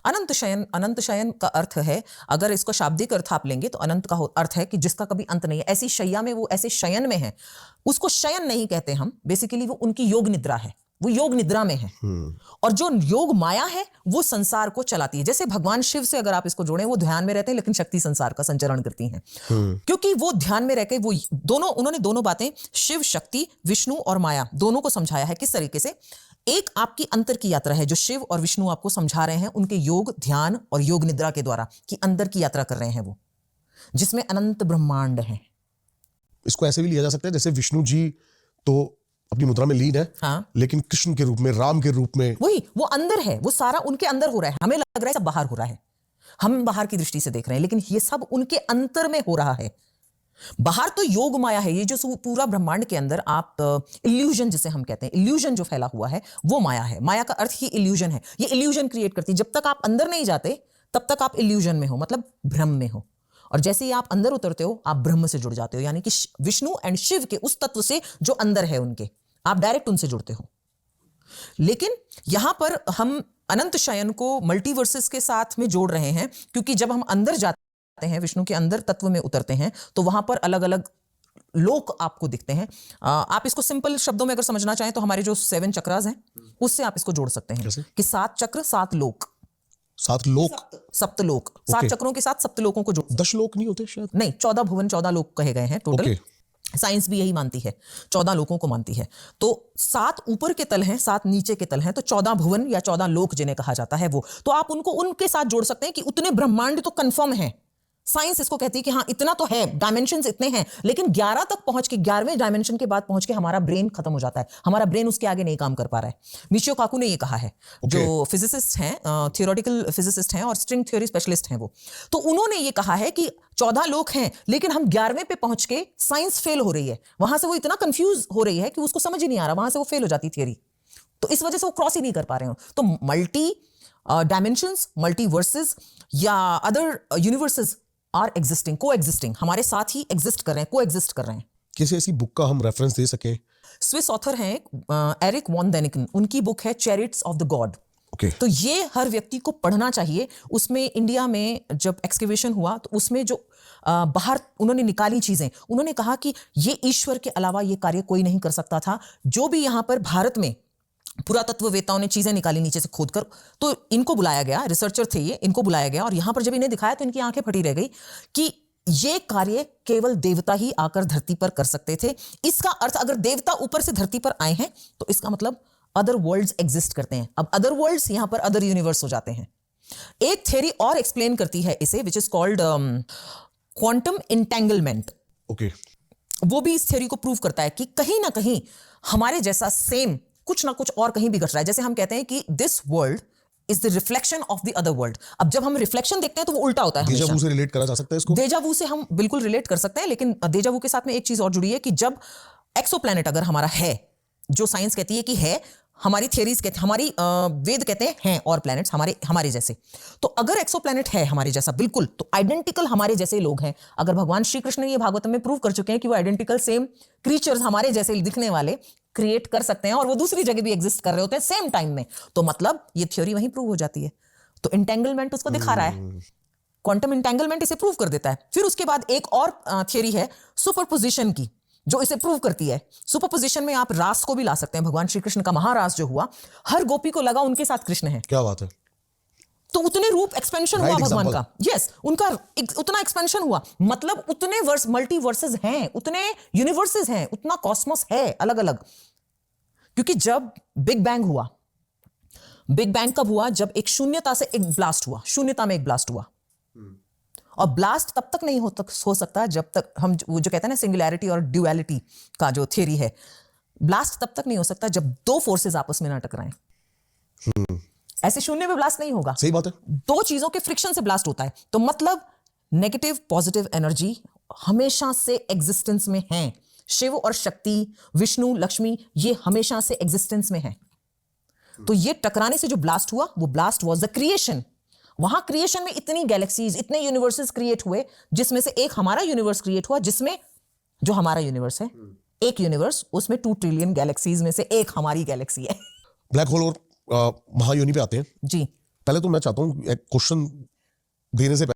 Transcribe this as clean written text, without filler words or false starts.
अनंत शयन का अर्थ है, अगर इसको शाब्दिक अर्थ आप लेंगे तो अनंत का अर्थ है कि जिसका कभी अंत नहीं है। ऐसी शैया में वो ऐसे शयन में है, उसको शयन नहीं कहते हम, बेसिकली वो उनकी योग निद्रा है, वो योग निद्रा में है। और जो योग माया है वो संसार को चलाती है। जैसे भगवान शिव से अगर आप इसको जोड़ें, वो ध्यान में रहते हैं लेकिन शक्ति संसार का संचरण करती हैं, क्योंकि वो ध्यान में रहकर वो दोनों, उन्होंने दोनों बातें, शिव शक्ति, विष्णु और माया, दोनों को समझाया है। किस तरीके से? एक आपकी अंतर की यात्रा है जो शिव और विष्णु आपको समझा रहे हैं, उनके योग, ध्यान और योग निद्रा के द्वारा, कि अंदर की यात्रा कर रहे हैं वो, जिसमें अनंत ब्रह्मांड है। इसको ऐसे भी लिया जा सकता है जैसे विष्णु जी तो अपनी मुद्रा में लीन है, हाँ, लेकिन कृष्ण के रूप में, राम के रूप में, वही वो अंदर है, वो सारा उनके अंदर हो रहा है। हमें लग रहा है सब बाहर हो रहा है, हम बाहर की दृष्टि से देख रहे हैं, लेकिन ये सब उनके अंतर में हो रहा है। बाहर तो योग माया है, ये जो पूरा ब्रह्मांड के अंदर आप इल्यूजन जिसे हम कहते हैं, इल्यूजन जो फैला हुआ है वो माया है। माया का अर्थ ही इल्यूजन है, ये इल्यूजन क्रिएट करती है। जब तक आप अंदर नहीं जाते तब तक आप इल्यूजन में हो, मतलब भ्रम में हो, और जैसे ही आप अंदर उतरते हो आप ब्रह्म से जुड़ जाते हो, यानी कि विष्णु एंड शिव के उस तत्व से जो अंदर है उनके, आप डायरेक्ट उनसे जुड़ते हो। लेकिन यहां पर हम अनंत शयन को मल्टीवर्सेस के साथ में जोड़ रहे हैं, क्योंकि जब हम अंदर जाते हैं, विष्णु के अंदर तत्व में उतरते हैं, तो वहां पर अलग अलग लोक आपको दिखते हैं। आप इसको सिंपल शब्दों में अगर समझना चाहें तो हमारे जो 7 चक्रास हैं उससे आप इसको जोड़ सकते हैं कि 7 चक्र 7 लोक, 7 लोक, सप्तलोक, 7 चक्रों के साथ सप्तलोकों को जोड़। 10 लोक नहीं होते शायद? नहीं, 14 भुवन 14 लोक कहे गए हैं टोटल। साइंस भी यही मानती है, 14 लोकों को मानती है। तो 7 ऊपर के तल हैं, 7 नीचे के तल हैं, तो 14 भुवन या 14 लोक जिन्हें कहा जाता है वो, तो आप उनको उनके साथ जोड़ सकते हैं कि उतने ब्रह्मांड तो कंफर्म है। साइंस इसको कहती है कि हाँ इतना तो है, डायमेंशंस इतने हैं, लेकिन 11 तक पहुंच के, 11वें डायमेंशन के बाद पहुंच के हमारा ब्रेन खत्म हो जाता है, हमारा ब्रेन उसके आगे नहीं काम कर पा रहा है। मिशियो काकू ने ये कहा है, जो फिजिसिस्ट हैं, थियोरेटिकल फिजिसिस्ट हैं और स्ट्रिंग थ्योरी स्पेशलिस्ट हैं वो, तो उन्होंने ये कहा है कि 14 लोग हैं, लेकिन हम 11वें पे पहुंच के साइंस फेल हो रही है, वहां से वो इतना कंफ्यूज हो रही है कि उसको समझ ही नहीं आ रहा, वहां से वो फेल हो जाती थियोरी, तो इस वजह से वो क्रॉस ही नहीं कर पा रहे हो। तो मल्टी डायमेंशंस, मल्टीवर्सेस या अदर यूनिवर्सेस आर एग्जिस्टिंग, को एग्जिस्टिंग, हमारे साथ ही एग्जिस्ट कर रहे हैं, को एग्जिस्ट कर रहे हैं। किसी ऐसी बुक का हम रेफरेंस दे सकें? स्विस ऑथर हैं एरिक वॉन डेनिकन, उनकी बुक है चैरिट्स ऑफ द गॉड। तो ये हर व्यक्ति को पढ़ना चाहिए। उसमें इंडिया में जब एक्सकेवेशन हुआ तो उसमें जो बाहर उन्होंने निकाली चीजें, उन्होंने कहा कि ये ईश्वर के अलावा ये कार्य कोई नहीं कर सकता था। जो भी यहाँ पर भारत में पुरातत्ववेताओं ने चीजें निकाली नीचे से खोदकर, तो इनको बुलाया गया, रिसर्चर थे ये, इनको बुलाया गया, और यहां पर जब इन्हें दिखाया तो इनकी आंखें फटी रह गई कि ये कार्य केवल देवता ही आकर धरती पर कर सकते थे। इसका अर्थ, अगर देवता ऊपर से धरती पर आए हैं तो इसका मतलब अदर वर्ल्ड्स एग्जिस्ट करते हैं। अब अदर वर्ल्ड्स यहां पर अदर यूनिवर्स हो जाते हैं। एक थ्योरी और एक्सप्लेन करती है इसे, which is called quantum entanglement. वो भी इस थ्योरी को प्रूव करता है कि कहीं ना कहीं हमारे जैसा सेम कुछ ना कुछ और कहीं भी घट रहा है। जैसे हम कहते हैं कि this world is the reflection of the other world. अब जब हम रिफ्लेक्शन देखते हैं तो वो उल्टा होता है। डेजा वू से रिलेट करा जा सकता है इसको? डेजा वू से हम बिल्कुल रिलेट कर सकते हैं, लेकिन डेजा वू के साथ में एक चीज और जुड़ी है कि जब एक्सोप्लैनेट अगर हमारा है, जो साइंस कहती है कि है, हमारी थियरीज कहते, हमारी वेद कहते हैं और प्लैनेट्स हमारे जैसे, तो अगर एक्सोप्लैनेट है हमारे जैसा बिल्कुल, तो आइडेंटिकल हमारे जैसे लोग हैं। अगर भगवान श्री कृष्ण ने ये भागवतम में प्रूव कर चुके हैं कि वो आइडेंटिकल सेम क्रीचर्स हमारे जैसे दिखने वाले क्रिएट कर सकते हैं, और वो दूसरी जगह भी एग्जिस्ट कर रहे होते हैं सेम टाइम में, तो मतलब ये थ्योरी वहीं प्रूव हो जाती है। तो इंटेंगलमेंट उसको दिखा रहा है, क्वांटम इंटेंगलमेंट इसे प्रूव कर देता है। फिर उसके बाद एक और थ्योरी है सुपरपोजिशन की, जो इसे प्रूव करती है। सुपरपोजिशन में आप रास को भी ला सकते हैं। भगवान श्री कृष्ण का महारास जो हुआ, हर गोपी को लगा उनके साथ कृष्ण है। क्या बात है! तो उतने रूप एक्सपेंशन हुआ भगवान का, यस, उनका उतना एक्सपेंशन हुआ, मतलब उतने मल्टीवर्सेस हैं, उतने यूनिवर्सेस हैं, उतना कॉस्मोस है अलग अलग। क्योंकि जब बिग बैंग हुआ, बिग बैंग कब हुआ? जब एक शून्यता से एक ब्लास्ट हुआ, शून्यता में एक ब्लास्ट हुआ। और ब्लास्ट तब तक नहीं हो सकता जब तक हम जो कहते हैं ना सिंगुलैरिटी और ड्यूअलिटी का जो थियरी है, ब्लास्ट तब तक नहीं हो सकता जब दो फोर्सेस आपस में ना टकराएं। ऐसे शून्य में ब्लास्ट नहीं होगा। सही बात है। दो चीजों के फ्रिक्शन से ब्लास्ट होता है। तो मतलब नेगेटिव पॉजिटिव एनर्जी हमेशा से एग्जिस्टेंस में है। शिव और शक्ति, विष्णु, लक्ष्मी, ये हमेशा से एग्जिस्टेंस में है। तो ये टकराने से जो ब्लास्ट हुआ, वो ब्लास्ट वाज द क्रिएशन। वहां क्रिएशन में इतनी गैलेक्सीज, इतने यूनिवर्सेस क्रिएट हुए, जिसमें से एक हमारा यूनिवर्स क्रिएट हुआ, जिसमें जो हमारा यूनिवर्स है, एक यूनिवर्स, उसमें 2 ट्रिलियन गैलेक्सीज में से एक हमारी गैलेक्सी है। ब्लैक होल और महायोनि पे आते हैं जी। पहले तो मैं चाहता हूँ एक क्वेश्चन देने से